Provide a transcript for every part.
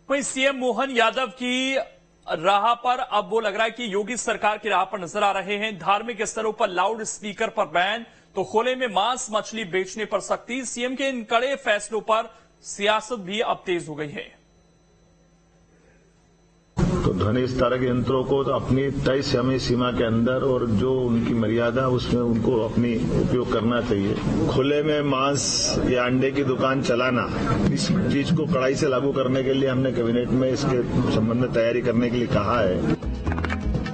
वहीं सीएम मोहन यादव की राह पर अब वो लग रहा है कि योगी सरकार की राह पर नजर आ रहे हैं। धार्मिक स्थलों पर लाउड स्पीकर पर बैन, तो खुले में मांस मछली बेचने पर सख्ती। सीएम के इन कड़े फैसलों पर सियासत भी अब तेज हो गई है। तो ध्वनि विस्तारक यंत्रों को तो अपनी तय समय सीमा के अंदर और जो उनकी मर्यादा उसमें उनको अपनी उपयोग करना चाहिए। खुले में मांस या अंडे की दुकान चलाना, इस चीज को कड़ाई से लागू करने के लिए हमने कैबिनेट में इसके संबंध में तैयारी करने के लिए कहा है।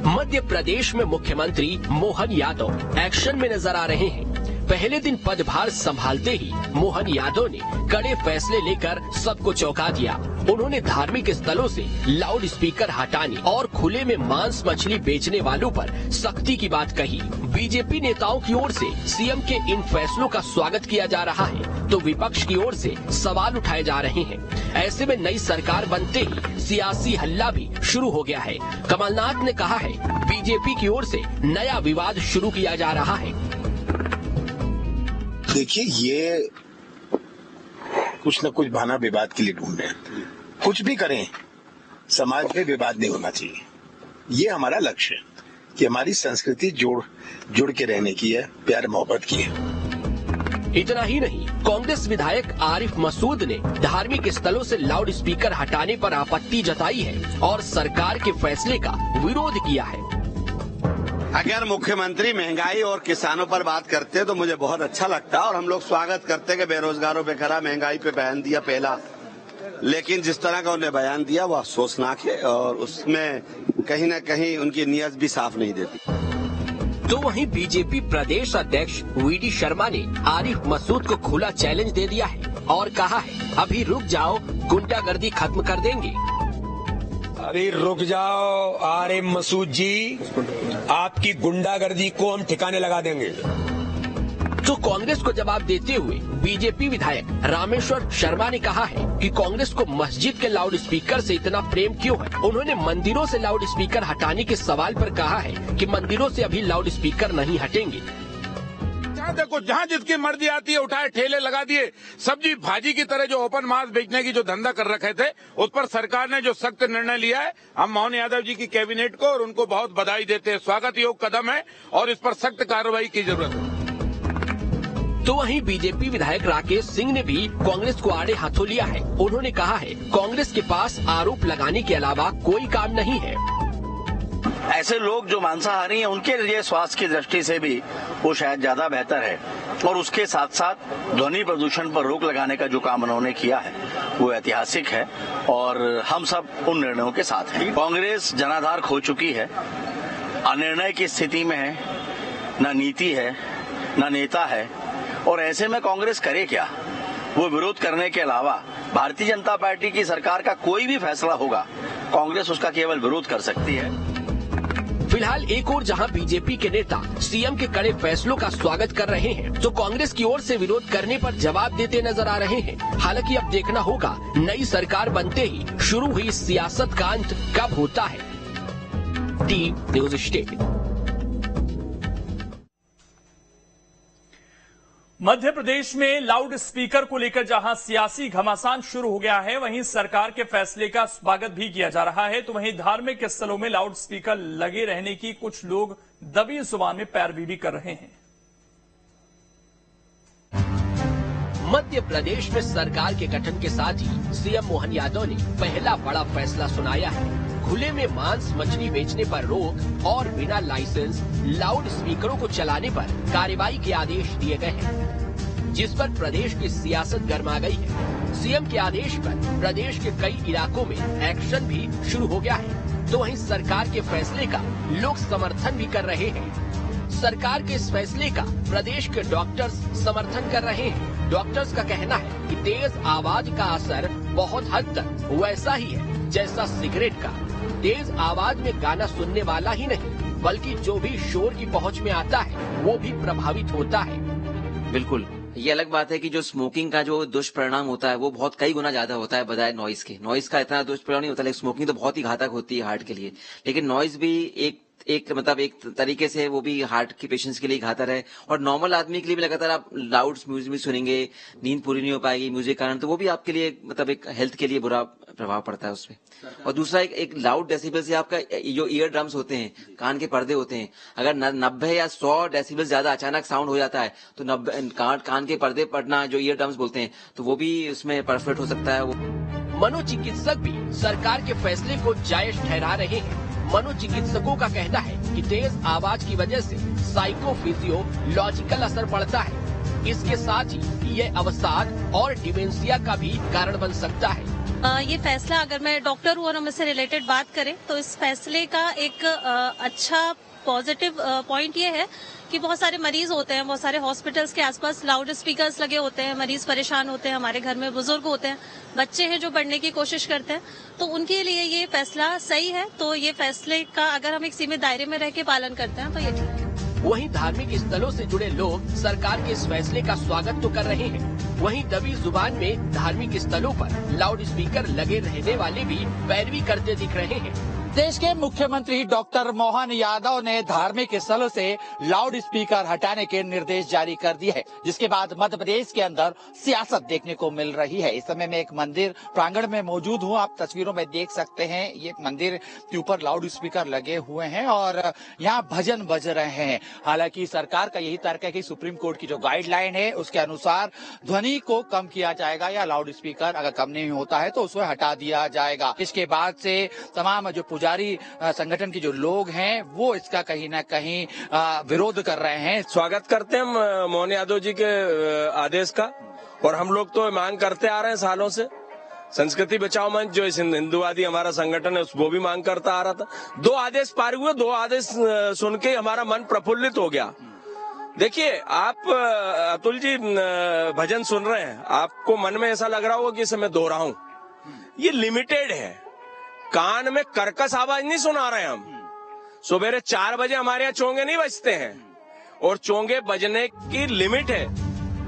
मध्य प्रदेश में मुख्यमंत्री मोहन यादव एक्शन में नजर आ रहे हैं। पहले दिन पदभार संभालते ही मोहन यादव ने कड़े फैसले लेकर सबको चौंका दिया। उन्होंने धार्मिक स्थलों से लाउड स्पीकर हटाने और खुले में मांस मछली बेचने वालों पर सख्ती की बात कही। बीजेपी नेताओं की ओर से सीएम के इन फैसलों का स्वागत किया जा रहा है, तो विपक्ष की ओर से सवाल उठाए जा रहे हैं। ऐसे में नई सरकार बनते ही सियासी हल्ला भी शुरू हो गया है। कमलनाथ ने कहा है बीजेपी की ओर से नया विवाद शुरू किया जा रहा है। देखिए, ये कुछ न कुछ बहाना विवाद के लिए ढूंढ रहे हैं। कुछ भी करें, समाज में विवाद नहीं होना चाहिए। ये हमारा लक्ष्य है कि हमारी संस्कृति जुड़ के रहने की है, प्यार मोहब्बत की है। इतना ही नहीं, कांग्रेस विधायक आरिफ मसूद ने धार्मिक स्थलों से लाउड स्पीकर हटाने पर आपत्ति जताई है और सरकार के फैसले का विरोध किया है। अगर मुख्यमंत्री महंगाई और किसानों पर बात करते हैं तो मुझे बहुत अच्छा लगता है और हम लोग स्वागत करते हैं कि बेरोजगारों पे खरा, महंगाई पे बयान दिया पहला, लेकिन जिस तरह का उन्हें बयान दिया वो अफसोसनाक है और उसमें कहीं न कहीं उनकी नीयत भी साफ नहीं देती। तो वहीं बीजेपी प्रदेश अध्यक्ष वीडी शर्मा ने आरिफ मसूद को खुला चैलेंज दे दिया है और कहा है अभी रुक जाओ, गुंडागर्दी खत्म कर देंगे। अरे रुक जाओ आरिफ मसूद जी, आपकी गुंडागर्दी को हम ठिकाने लगा देंगे। तो कांग्रेस को जवाब देते हुए बीजेपी विधायक रामेश्वर शर्मा ने कहा है कि कांग्रेस को मस्जिद के लाउड स्पीकर से इतना प्रेम क्यों है। उन्होंने मंदिरों से लाउड स्पीकर हटाने के सवाल पर कहा है कि मंदिरों से अभी लाउड स्पीकर नहीं हटेंगे। देखो, जहाँ जिसकी मर्जी आती है उठाए ठेले लगा दिए। सब्जी भाजी की तरह जो ओपन मार्केट बेचने की जो धंधा कर रखे थे, उस पर सरकार ने जो सख्त निर्णय लिया है, हम मोहन यादव जी की कैबिनेट को और उनको बहुत बधाई देते हैं। स्वागत योग्य कदम है और इस पर सख्त कार्रवाई की जरूरत है। तो वहीं बीजेपी विधायक राकेश सिंह ने भी कांग्रेस को आड़े हाथों लिया है। उन्होंने कहा है कांग्रेस के पास आरोप लगाने के अलावा कोई काम नहीं है। ऐसे लोग जो मांसाहारी हैं उनके लिए स्वास्थ्य की दृष्टि से भी वो शायद ज्यादा बेहतर है और उसके साथ साथ ध्वनि प्रदूषण पर रोक लगाने का जो काम उन्होंने किया है वो ऐतिहासिक है और हम सब उन निर्णयों के साथ हैं। कांग्रेस जनाधार खो चुकी है, अनिर्णय की स्थिति में है, न नीति है न नेता है और ऐसे में कांग्रेस करे क्या। वो विरोध करने के अलावा भारतीय जनता पार्टी की सरकार का कोई भी फैसला होगा, कांग्रेस उसका केवल विरोध कर सकती है। फिलहाल एक ओर जहां बीजेपी के नेता सीएम के कड़े फैसलों का स्वागत कर रहे हैं, तो कांग्रेस की ओर से विरोध करने पर जवाब देते नजर आ रहे हैं। हालांकि अब देखना होगा नई सरकार बनते ही शुरू हुई सियासत का अंत कब होता है। Team news state. Madhya Pradesh में लाउड स्पीकर को लेकर जहां सियासी घमासान शुरू हो गया है, वहीं सरकार के फैसले का स्वागत भी किया जा रहा है। तो वहीं धार्मिक स्थलों में लाउड स्पीकर लगे रहने की कुछ लोग दबी जुबान में पैरवी भी कर रहे हैं। मध्य प्रदेश में सरकार के गठन के साथ ही सीएम मोहन यादव ने पहला बड़ा फैसला सुनाया है। खुले में मांस मछली बेचने पर रोक और बिना लाइसेंस लाउड स्पीकरों को चलाने पर कार्रवाई के आदेश दिए गए हैं, जिस पर प्रदेश की सियासत गर्मा गई है। सीएम के आदेश पर प्रदेश के कई इलाकों में एक्शन भी शुरू हो गया है। तो वहीं सरकार के फैसले का लोग समर्थन भी कर रहे हैं। सरकार के इस फैसले का प्रदेश के डॉक्टर्स समर्थन कर रहे हैं। डॉक्टर्स का कहना है कि तेज आवाज का असर बहुत हद तक वैसा ही है जैसा सिगरेट का। तेज आवाज में गाना सुनने वाला ही नहीं, बल्कि जो भी शोर की पहुंच में आता है वो भी प्रभावित होता है। बिल्कुल, ये अलग बात है कि जो स्मोकिंग का जो दुष्परिणाम होता है वो बहुत कई गुना ज्यादा होता है बजाय नॉइज के। नॉइज का इतना दुष्परिणाम नहीं होता, लेकिन स्मोकिंग तो बहुत ही घातक होती है हार्ट के लिए। लेकिन नॉइज भी एक एक तरीके से वो भी हार्ट की पेशेंट्स के लिए घातक है और नॉर्मल आदमी के लिए भी लगातार आप लाउड म्यूजिक भी सुनेंगे, नींद पूरी नहीं हो पाएगी म्यूजिक कारण, तो वो भी आपके लिए एक हेल्थ के लिए बुरा प्रभाव पड़ता है उसपे। और दूसरा एक लाउड डेसिबल से आपका जो ईयर ड्रम्स होते हैं, कान के पर्दे होते हैं, अगर 90 या 100 डेसिबल ज्यादा अचानक साउंड हो जाता है तो 90 कान के पर्दे पड़ना, जो ईयर ड्रम्स बोलते हैं, तो वो भी उसमें परफेक्ट हो सकता है। वो मनोचिकित्सक भी सरकार के फैसले को जायज ठहरा रहे हैं। मनोचिकित्सकों का कहना है कि तेज आवाज की वजह से साइकोफिजियोलॉजिकल असर पड़ता है। इसके साथ ही ये अवसाद और डिमेंशिया का भी कारण बन सकता है। ये फैसला, अगर मैं डॉक्टर हूँ और हम इससे रिलेटेड बात करें, तो इस फैसले का एक अच्छा पॉजिटिव पॉइंट ये है कि बहुत सारे मरीज होते हैं, बहुत सारे हॉस्पिटल्स के आसपास लाउड स्पीकर्स लगे होते हैं, मरीज परेशान होते हैं, हमारे घर में बुजुर्ग होते हैं, बच्चे हैं जो पढ़ने की कोशिश करते हैं, तो उनके लिए ये फैसला सही है। तो ये फैसले का अगर हम एक सीमित दायरे में रह के पालन करते हैं तो ये ठीक है। वहीं धार्मिक स्थलों से जुड़े लोग सरकार के इस फैसले का स्वागत तो कर रहे हैं, वहीं दबी जुबान में धार्मिक स्थलों पर लाउड स्पीकर लगे रहने वाले भी पैरवी करते दिख रहे हैं। देश के मुख्यमंत्री डॉक्टर मोहन यादव ने धार्मिक स्थलों से लाउड स्पीकर हटाने के निर्देश जारी कर दिए हैं, जिसके बाद मध्य प्रदेश के अंदर सियासत देखने को मिल रही है। इस समय मैं एक मंदिर प्रांगण में मौजूद हूं, आप तस्वीरों में देख सकते हैं। ये मंदिर के ऊपर लाउड स्पीकर लगे हुए हैं और यहाँ भजन बज रहे हैं। हालांकि सरकार का यही तर्क है कि सुप्रीम कोर्ट की जो गाइडलाइन है उसके अनुसार ध्वनि को कम किया जाएगा, या लाउड स्पीकर अगर कम नहीं होता है तो उसको हटा दिया जाएगा। इसके बाद से तमाम जो पुजारी संगठन के जो लोग हैं वो इसका कहीं ना कहीं विरोध कर रहे हैं। स्वागत करते हैं मोहन यादव जी के आदेश का, और हम लोग तो मांग करते आ रहे हैं सालों से। संस्कृति बचाओ मंच जो इस हिंदुवादी हमारा संगठन है वो भी मांग करता आ रहा था। 2 आदेश पारित हुए, 2 आदेश सुन के हमारा मन प्रफुल्लित हो गया। देखिए, आप अतुल जी भजन सुन रहे हैं, आपको मन में ऐसा लग रहा होगा कि इसे मैं दोहराऊं, ये लिमिटेड है। कान में कर्कश आवाज नहीं सुना रहे हम। सुबह 4 बजे हमारे यहाँ चोंगे नहीं बजते हैं, और चोंगे बजने की लिमिट है।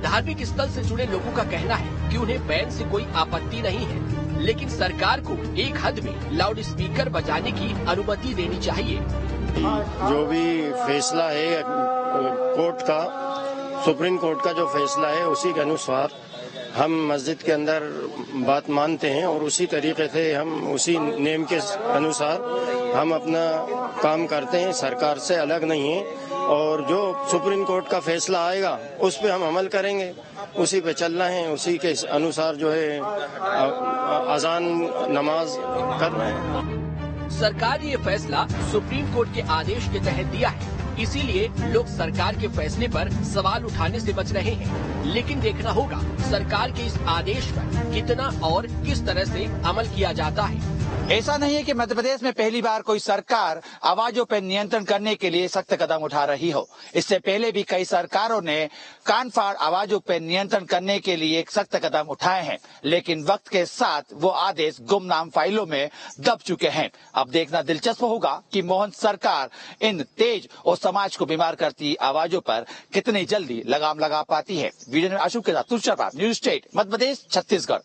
धार्मिक स्थल से जुड़े लोगों का कहना है कि उन्हें बैन से कोई आपत्ति नहीं है, लेकिन सरकार को एक हद में लाउड स्पीकर बजाने की अनुमति देनी चाहिए। जो भी फैसला है कोर्ट का, सुप्रीम कोर्ट का जो फैसला है, उसी के अनुसार हम मस्जिद के अंदर बात मानते हैं और उसी तरीके से हम उसी नेम के अनुसार हम अपना काम करते हैं, सरकार से अलग नहीं है। और जो सुप्रीम कोर्ट का फैसला आएगा उस पे हम अमल करेंगे, उसी पे चलना है, उसी के अनुसार जो है अजान नमाज करना है। सरकार ने ये फैसला सुप्रीम कोर्ट के आदेश के तहत दिया है, इसीलिए लोग सरकार के फैसले पर सवाल उठाने से बच रहे हैं। लेकिन देखना होगा सरकार के इस आदेश पर कितना और किस तरह से अमल किया जाता है। ऐसा नहीं है कि मध्य प्रदेश में पहली बार कोई सरकार आवाजों पर नियंत्रण करने के लिए सख्त कदम उठा रही हो। इससे पहले भी कई सरकारों ने कान फाड़ आवाजों पर नियंत्रण करने के लिए सख्त कदम उठाए हैं, लेकिन वक्त के साथ वो आदेश गुमनाम फाइलों में दब चुके हैं। अब देखना दिलचस्प होगा कि मोहन सरकार इन तेज और समाज को बीमार करती आवाजों पर कितनी जल्दी लगाम लगा पाती है। वीडियो अशोक के साथ तुषार, न्यूज स्टेट, मध्य प्रदेश, छत्तीसगढ़।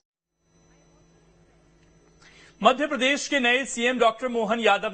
मध्य प्रदेश के नए सीएम डॉक्टर मोहन यादव ने